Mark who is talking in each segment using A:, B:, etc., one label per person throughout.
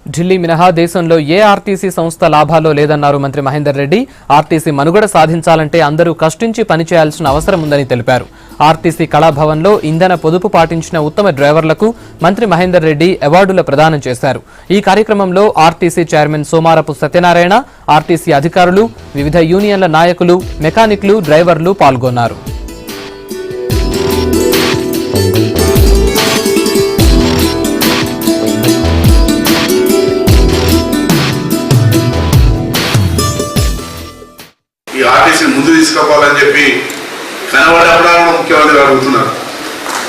A: ఢిల్లీ మినహా దేశంలో ఏ ఆర్టీసీ సంస్థ లాభాల్లో లేదన్నారు మంత్రి మహేందర్ రెడ్డి. ఆర్టీసీ మనుగడ సాధించాలంటే అందరూ కష్టించి పనిచేయాల్సిన అవసరం ఉందని తెలిపారు. ఆర్టీసీ కళాభవన్లో ఇంధన పొదుపు పాటించిన ఉత్తమ డ్రైవర్లకు మంత్రి మహేందర్ రెడ్డి అవార్డుల ప్రదానం చేశారు. ఈ కార్యక్రమంలో RTC chairman Somarapu Satyanarayana, RTC అధికారులు, వివిధ యూనియన్ల నాయకులు, మెకానిక్లు, డ్రైవర్లు పాల్గొన్నారు.
B: ఈ ఆర్టీసీ ముందు తీసుకోవాలని చెప్పి కనబడప్పుడు ముఖ్యమంత్రి అడుగుతున్నారు.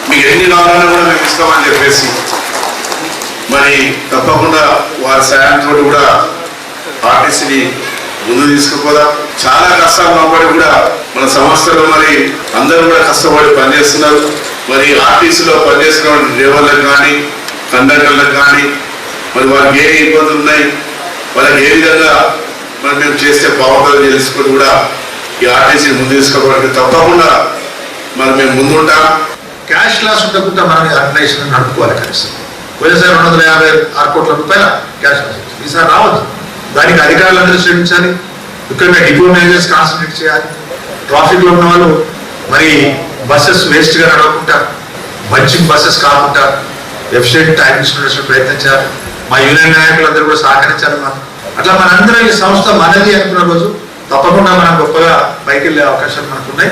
B: మీకు ఎన్ని కావాలన్నా కూడా మేము ఇస్తామని చెప్పేసి మరి తప్పకుండా వారి సాయంతో కూడా ఆర్టీసీని ముందు తీసుకుపోదాం. చాలా కష్టాలు ఉన్నప్పటికీ కూడా మన సంస్థలో మరి అందరూ కూడా కష్టపడి పనిచేస్తున్నారు. మరి ఆర్టీసీలో పనిచేస్తున్న డ్రైవర్లకు కానీ కండక్టర్లకు కానీ మరి వారికి ఏ ఇబ్బందులు ఉన్నాయి, వాళ్ళకి ఏ విధంగా మరి మేము చేస్తే బాగుంటుందని తెలుసుకొని కూడా ఈ ఆర్టీసీని ముందు తీసుకోవడానికి తప్పకుండా మరి మేము ముందుంటాం.
C: క్యాష్ లాస్ ఉండకుండా మనం ఆర్గనైజేషన్ నడుపుకోవాలి. కనీసం పోయినసారి 256 కోట్ల రూపాయల క్యాష్ లాస్, ఈసారి రావద్దు. దానికి అధికారులందరూ శ్రమించాలి. ఇక్కడ డిపో మేనేజర్స్ కాన్సన్ట్రేట్ చేయాలి. ట్రాఫిక్లో ఉన్న వాళ్ళు మరి బస్సెస్ వేస్ట్గా నడవకుండా, మంచి బస్సెస్ కాకుండా ఎఫిషియెంట్ టైం తీసుకునే ప్రయత్నం చేయాలి. మా యూనియన్ నాయకులందరూ కూడా సహకరించాలి. మనం అట్లా మనందరం ఈ సంస్థ మనది అనుకున్న రోజు తప్పకుండా మనం గొప్పగా పైకి వెళ్ళే అవకాశాలు మనకు ఉన్నాయి.